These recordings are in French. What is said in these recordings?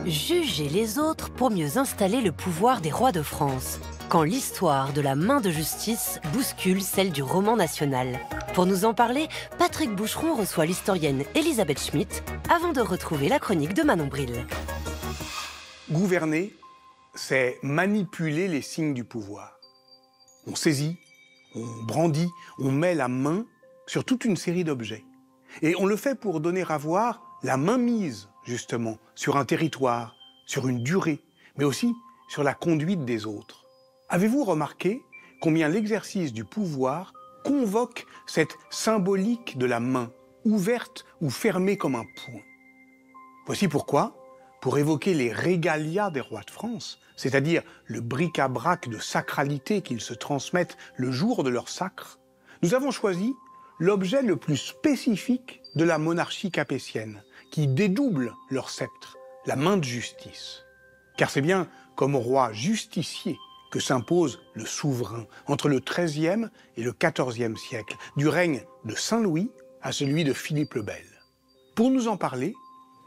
Juger les autres pour mieux installer le pouvoir des rois de France, quand l'histoire de la main de justice bouscule celle du roman national. Pour nous en parler, Patrick Boucheron reçoit l'historienne Elisabeth Schmitt avant de retrouver la chronique de Manon Bril. Gouverner, c'est manipuler les signes du pouvoir. On saisit, on brandit, on met la main sur toute une série d'objets. Et on le fait pour donner à voir la mainmise, justement, sur un territoire, sur une durée, mais aussi sur la conduite des autres. Avez-vous remarqué combien l'exercice du pouvoir convoque cette symbolique de la main, ouverte ou fermée comme un poing? Voici pourquoi, pour évoquer les régalias des rois de France, c'est-à-dire le bric-à-brac de sacralité qu'ils se transmettent le jour de leur sacre, nous avons choisi l'objet le plus spécifique de la monarchie capétienne, qui dédouble leur sceptre, la main de justice. Car c'est bien comme roi justicier que s'impose le souverain entre le XIIIe et le XIVe siècle, du règne de Saint-Louis à celui de Philippe le Bel. Pour nous en parler,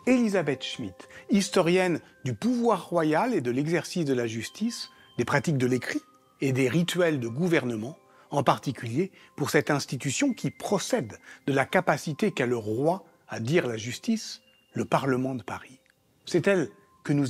Elisabeth Schmitt, historienne du pouvoir royal et de l'exercice de la justice, des pratiques de l'écrit et des rituels de gouvernement, en particulier pour cette institution qui procède de la capacité qu'a le roi à dire la justice, le Parlement de Paris. C'est elle que nous...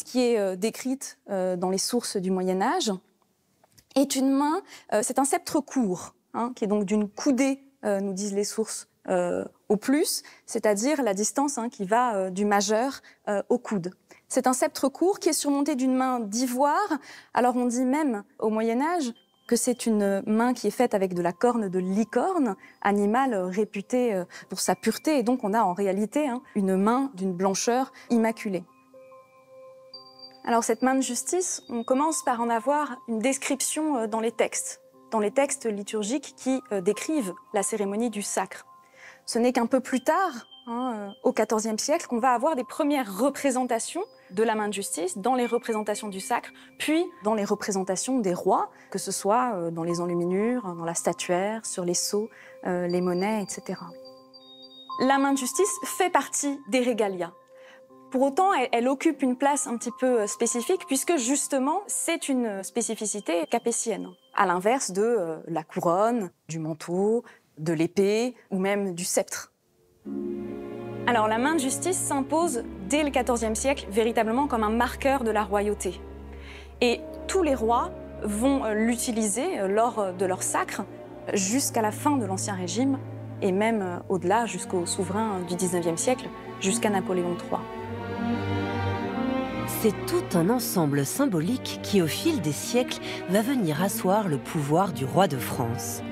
Qui est décrite dans les sources du Moyen-Âge, est une main, c'est un sceptre court, qui est donc d'une coudée, nous disent les sources, au plus, c'est-à-dire la distance qui va du majeur au coude. C'est un sceptre court qui est surmonté d'une main d'ivoire. Alors on dit même au Moyen-Âge que c'est une main qui est faite avec de la corne de licorne, animal réputé pour sa pureté, et donc on a en réalité une main d'une blancheur immaculée. Alors cette main de justice, on commence par en avoir une description dans les textes liturgiques qui décrivent la cérémonie du sacre. Ce n'est qu'un peu plus tard, au XIVe siècle, qu'on va avoir des premières représentations de la main de justice dans les représentations du sacre, puis dans les représentations des rois, que ce soit dans les enluminures, dans la statuaire, sur les sceaux, les monnaies, etc. La main de justice fait partie des régalias. Pour autant, elle occupe une place un petit peu spécifique puisque justement, c'est une spécificité capétienne, à l'inverse de la couronne, du manteau, de l'épée ou même du sceptre. Alors la main de justice s'impose dès le XIVe siècle véritablement comme un marqueur de la royauté. Et tous les rois vont l'utiliser lors de leur sacre jusqu'à la fin de l'Ancien Régime et même au-delà jusqu'aux souverains du XIXe siècle, jusqu'à Napoléon III. C'est tout un ensemble symbolique qui, au fil des siècles, va venir asseoir le pouvoir du roi de France.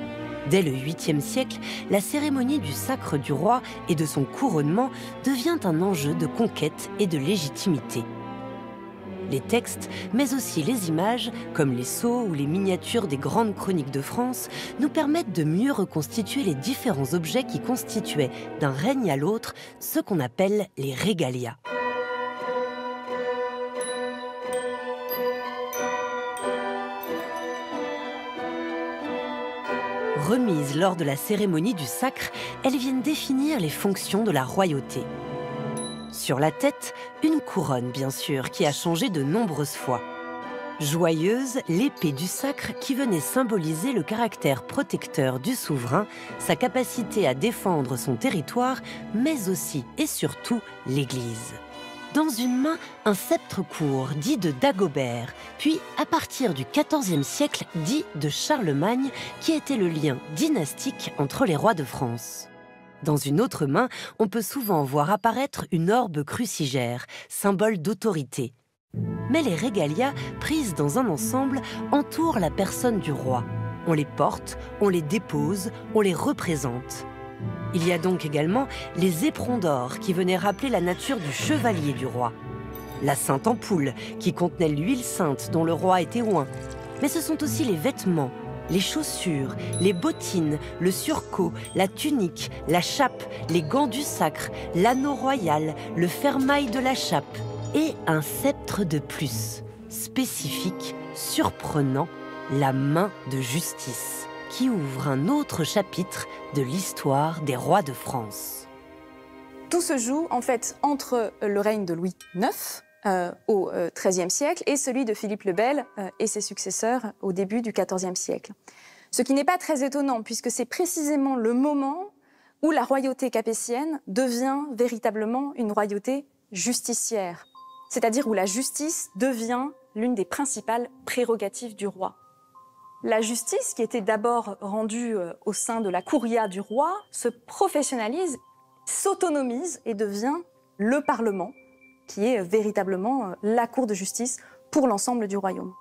Dès le 8e siècle, la cérémonie du sacre du roi et de son couronnement devient un enjeu de conquête et de légitimité. Les textes, mais aussi les images, comme les sceaux ou les miniatures des grandes chroniques de France, nous permettent de mieux reconstituer les différents objets qui constituaient, d'un règne à l'autre, ce qu'on appelle les régalias. Remises lors de la cérémonie du sacre, elles viennent définir les fonctions de la royauté. Sur la tête, une couronne, bien sûr, qui a changé de nombreuses fois. Joyeuse, l'épée du sacre qui venait symboliser le caractère protecteur du souverain, sa capacité à défendre son territoire, mais aussi et surtout l'Église. Dans une main, un sceptre court, dit de Dagobert, puis à partir du XIVe siècle, dit de Charlemagne, qui était le lien dynastique entre les rois de France. Dans une autre main, on peut souvent voir apparaître une orbe crucigère, symbole d'autorité. Mais les régalias, prises dans un ensemble, entourent la personne du roi. On les porte, on les dépose, on les représente. Il y a donc également les éperons d'or qui venaient rappeler la nature du chevalier du roi. La sainte ampoule qui contenait l'huile sainte dont le roi était oint. Mais ce sont aussi les vêtements, Les chaussures, les bottines, le surcot, la tunique, la chape, les gants du sacre, l'anneau royal, le fermail de la chape et un sceptre de plus, spécifique, surprenant, la main de justice, qui ouvre un autre chapitre de l'histoire des rois de France. Tout se joue en fait entre le règne de Louis IX au XIIIe siècle et celui de Philippe le Bel et ses successeurs au début du XIVe siècle. Ce qui n'est pas très étonnant puisque c'est précisément le moment où la royauté capétienne devient véritablement une royauté justicière, c'est-à-dire où la justice devient l'une des principales prérogatives du roi. La justice, qui était d'abord rendue au sein de la curia du roi, se professionnalise, s'autonomise et devient le Parlement, qui est véritablement la cour de justice pour l'ensemble du royaume.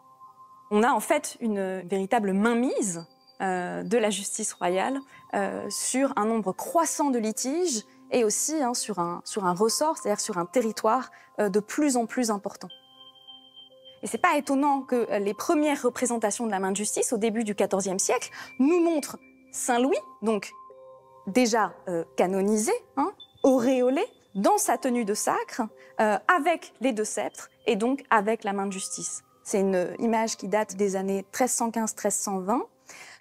On a en fait une véritable mainmise de la justice royale sur un nombre croissant de litiges et aussi sur un ressort, c'est-à-dire sur un territoire de plus en plus important. Et c'est pas étonnant que les premières représentations de la main de justice au début du XIVe siècle nous montrent Saint Louis, donc déjà canonisé, auréolé, dans sa tenue de sacre, avec les deux sceptres et donc avec la main de justice. C'est une image qui date des années 1315-1320,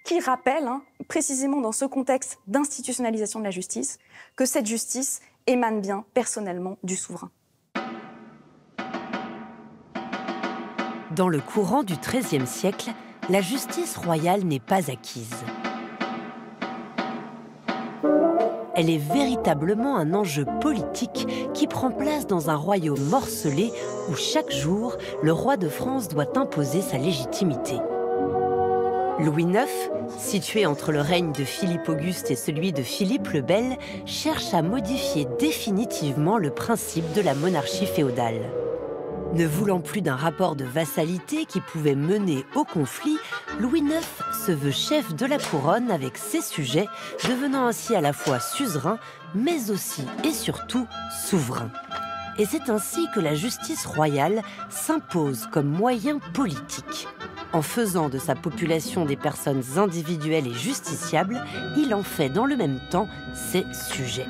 qui rappelle précisément dans ce contexte d'institutionnalisation de la justice que cette justice émane bien personnellement du souverain. Dans le courant du XIIIe siècle, la justice royale n'est pas acquise. Elle est véritablement un enjeu politique qui prend place dans un royaume morcelé où chaque jour, le roi de France doit imposer sa légitimité. Louis IX, situé entre le règne de Philippe Auguste et celui de Philippe le Bel, cherche à modifier définitivement le principe de la monarchie féodale. Ne voulant plus d'un rapport de vassalité qui pouvait mener au conflit, Louis IX se veut chef de la couronne avec ses sujets, devenant ainsi à la fois suzerain, mais aussi et surtout souverain. Et c'est ainsi que la justice royale s'impose comme moyen politique. En faisant de sa population des personnes individuelles et justiciables, il en fait dans le même temps ses sujets.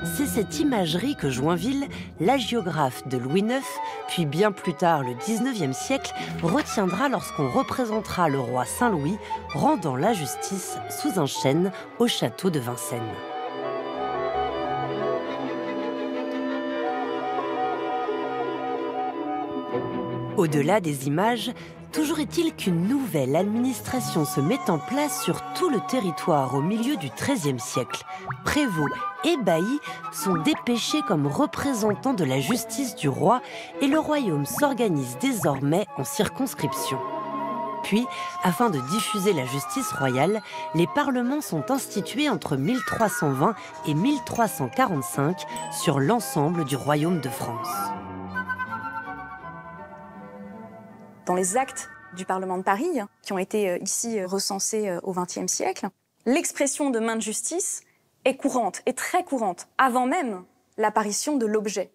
C'est cette imagerie que Joinville, l'agiographe de Louis IX, puis bien plus tard le XIXe siècle, retiendra lorsqu'on représentera le roi Saint-Louis rendant la justice sous un chêne au château de Vincennes. Au-delà des images, toujours est-il qu'une nouvelle administration se met en place sur tout le territoire au milieu du XIIIe siècle. Prévôts et baillis sont dépêchés comme représentants de la justice du roi et le royaume s'organise désormais en circonscriptions. Puis, afin de diffuser la justice royale, les parlements sont institués entre 1320 et 1345 sur l'ensemble du royaume de France. Dans les actes du Parlement de Paris, qui ont été ici recensés au XXe siècle, l'expression de main de justice est courante, est très courante, avant même l'apparition de l'objet.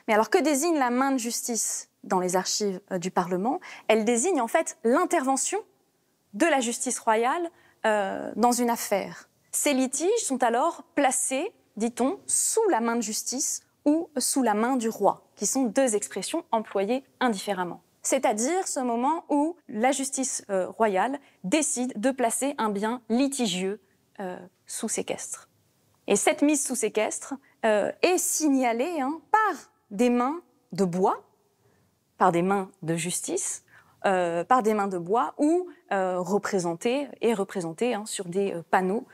Mais alors que désigne la main de justice dans les archives du Parlement? Elle désigne en fait l'intervention de la justice royale dans une affaire. Ces litiges sont alors placés, dit-on, sous la main de justice ou sous la main du roi, qui sont deux expressions employées indifféremment. C'est-à-dire ce moment où la justice royale décide de placer un bien litigieux sous séquestre. Et cette mise sous séquestre est signalée par des mains de bois, par des mains de justice, par des mains de bois ou représentées sur des panneaux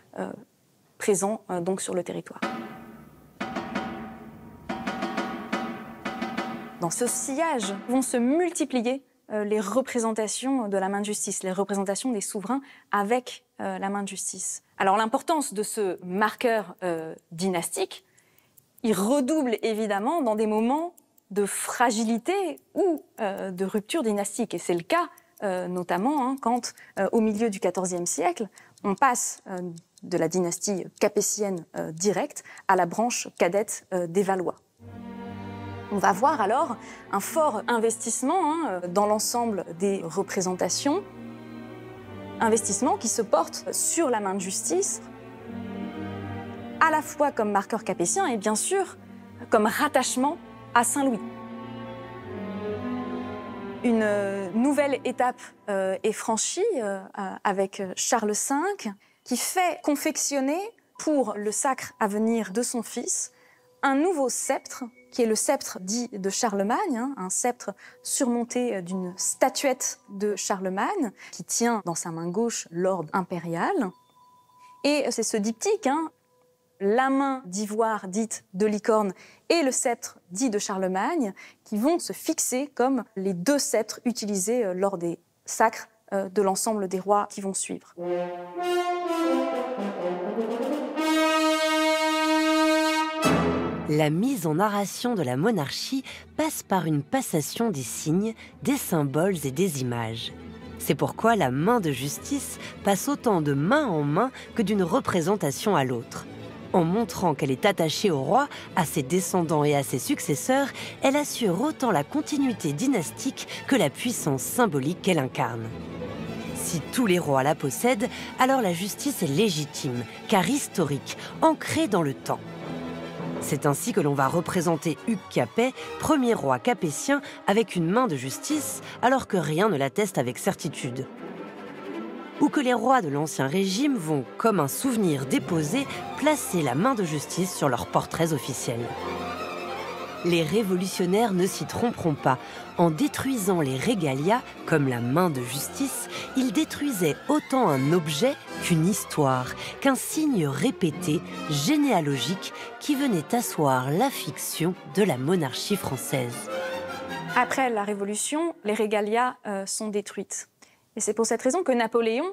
présents donc sur le territoire. Dans ce sillage vont se multiplier les représentations de la main de justice, les représentations des souverains avec la main de justice. Alors l'importance de ce marqueur dynastique, il redouble évidemment dans des moments de fragilité ou de rupture dynastique. Et c'est le cas notamment quand, au milieu du XIVe siècle, on passe de la dynastie capétienne directe à la branche cadette des Valois. On va voir alors un fort investissement dans l'ensemble des représentations investissement qui se porte sur la main de justice, à la fois comme marqueur capétien et bien sûr comme rattachement à Saint-Louis. Une nouvelle étape est franchie avec Charles V, qui fait confectionner pour le sacre à venir de son fils un nouveau sceptre, qui est le sceptre dit de Charlemagne, un sceptre surmonté d'une statuette de Charlemagne, qui tient dans sa main gauche l'orbe impérial. Et c'est ce diptyque, la main d'ivoire dite de licorne et le sceptre dit de Charlemagne, qui vont se fixer comme les deux sceptres utilisés lors des sacres de l'ensemble des rois qui vont suivre. La mise en narration de la monarchie passe par une passation des signes, des symboles et des images. C'est pourquoi la main de justice passe autant de main en main que d'une représentation à l'autre. En montrant qu'elle est attachée au roi, à ses descendants et à ses successeurs, elle assure autant la continuité dynastique que la puissance symbolique qu'elle incarne. Si tous les rois la possèdent, alors la justice est légitime, car historique, ancrée dans le temps. C'est ainsi que l'on va représenter Hugues Capet, premier roi capétien, avec une main de justice, alors que rien ne l'atteste avec certitude. Ou que les rois de l'Ancien Régime vont, comme un souvenir déposé, placer la main de justice sur leurs portraits officiels. Les révolutionnaires ne s'y tromperont pas. En détruisant les régalias, comme la main de justice, ils détruisaient autant un objet qu'une histoire, qu'un signe répété, généalogique, qui venait asseoir la fiction de la monarchie française. Après la Révolution, les régalias sont détruites. Et c'est pour cette raison que Napoléon,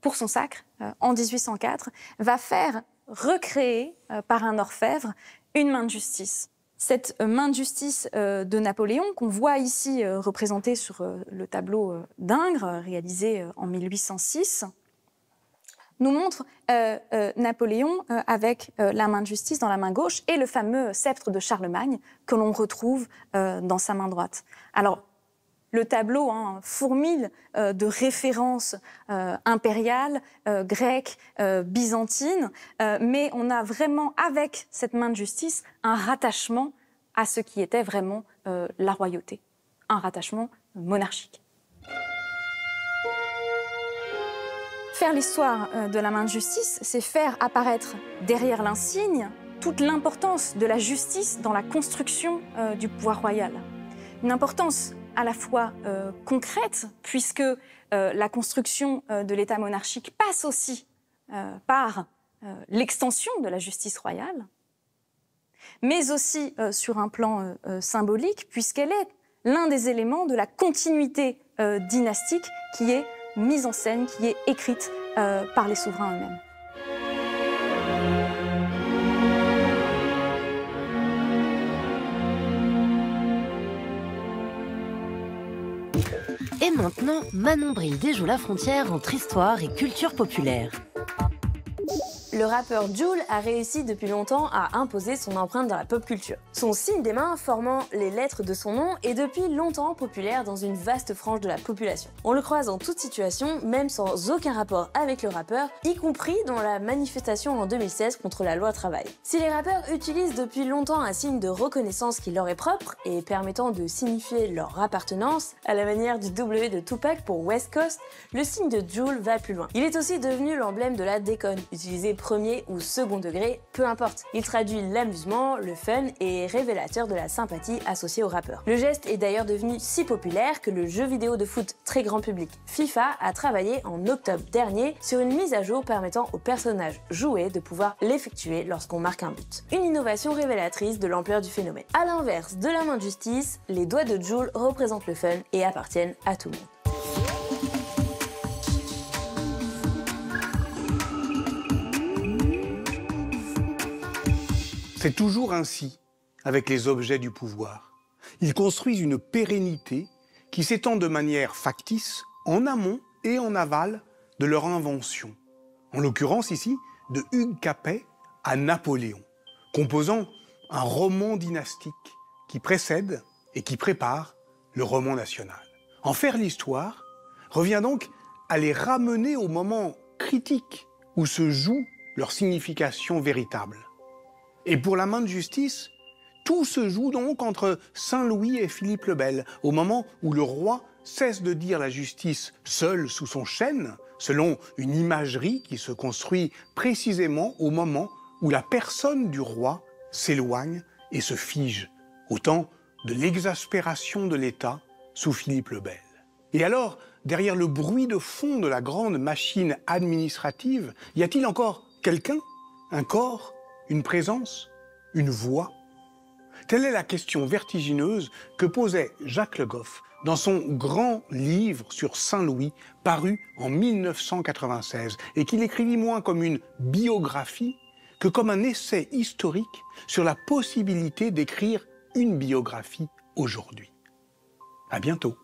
pour son sacre, en 1804, va faire recréer par un orfèvre une main de justice. Cette main de justice de Napoléon, qu'on voit ici représentée sur le tableau d'Ingres, réalisé en 1806, nous montre Napoléon avec la main de justice dans la main gauche et le fameux sceptre de Charlemagne que l'on retrouve dans sa main droite. Alors, le tableau fourmille de références impériales, grecques, byzantines, mais on a vraiment, avec cette main de justice, un rattachement à ce qui était vraiment la royauté, un rattachement monarchique. Faire l'histoire de la main de justice, c'est faire apparaître derrière l'insigne toute l'importance de la justice dans la construction du pouvoir royal. Une importance à la fois concrète, puisque la construction de l'État monarchique passe aussi par l'extension de la justice royale, mais aussi sur un plan symbolique, puisqu'elle est l'un des éléments de la continuité dynastique qui est mise en scène, qui est écrite par les souverains eux-mêmes. Et maintenant, Manon Bril déjoue la frontière entre histoire et culture populaire. Le rappeur Jul a réussi depuis longtemps à imposer son empreinte dans la pop culture. Son signe des mains formant les lettres de son nom est depuis longtemps populaire dans une vaste frange de la population. On le croise en toute situation, même sans aucun rapport avec le rappeur, y compris dans la manifestation en 2016 contre la loi travail. Si les rappeurs utilisent depuis longtemps un signe de reconnaissance qui leur est propre et permettant de signifier leur appartenance, à la manière du W de Tupac pour West Coast, le signe de Jul va plus loin. Il est aussi devenu l'emblème de la déconne, utilisé premier ou second degré, peu importe. Il traduit l'amusement, le fun et est révélateur de la sympathie associée au rappeur. Le geste est d'ailleurs devenu si populaire que le jeu vidéo de foot très grand public FIFA a travaillé en octobre dernier sur une mise à jour permettant aux personnages joués de pouvoir l'effectuer lorsqu'on marque un but. Une innovation révélatrice de l'ampleur du phénomène. À l'inverse de la main de justice, les doigts de Jul représentent le fun et appartiennent à tout le monde. C'est toujours ainsi avec les objets du pouvoir. Ils construisent une pérennité qui s'étend de manière factice en amont et en aval de leur invention. En l'occurrence ici, de Hugues Capet à Napoléon, composant un roman dynastique qui précède et qui prépare le roman national. En faire l'histoire revient donc à les ramener au moment critique où se joue leur signification véritable. Et pour la main de justice, tout se joue donc entre Saint-Louis et Philippe le Bel, au moment où le roi cesse de dire la justice seule sous son chêne, selon une imagerie qui se construit précisément au moment où la personne du roi s'éloigne et se fige, au temps de l'exaspération de l'État sous Philippe le Bel. Et alors, derrière le bruit de fond de la grande machine administrative, y a-t-il encore quelqu'un, un corps, une présence, une voix? Telle est la question vertigineuse que posait Jacques Le Goff dans son grand livre sur Saint-Louis, paru en 1996, et qu'il écrivit moins comme une biographie que comme un essai historique sur la possibilité d'écrire une biographie aujourd'hui. À bientôt.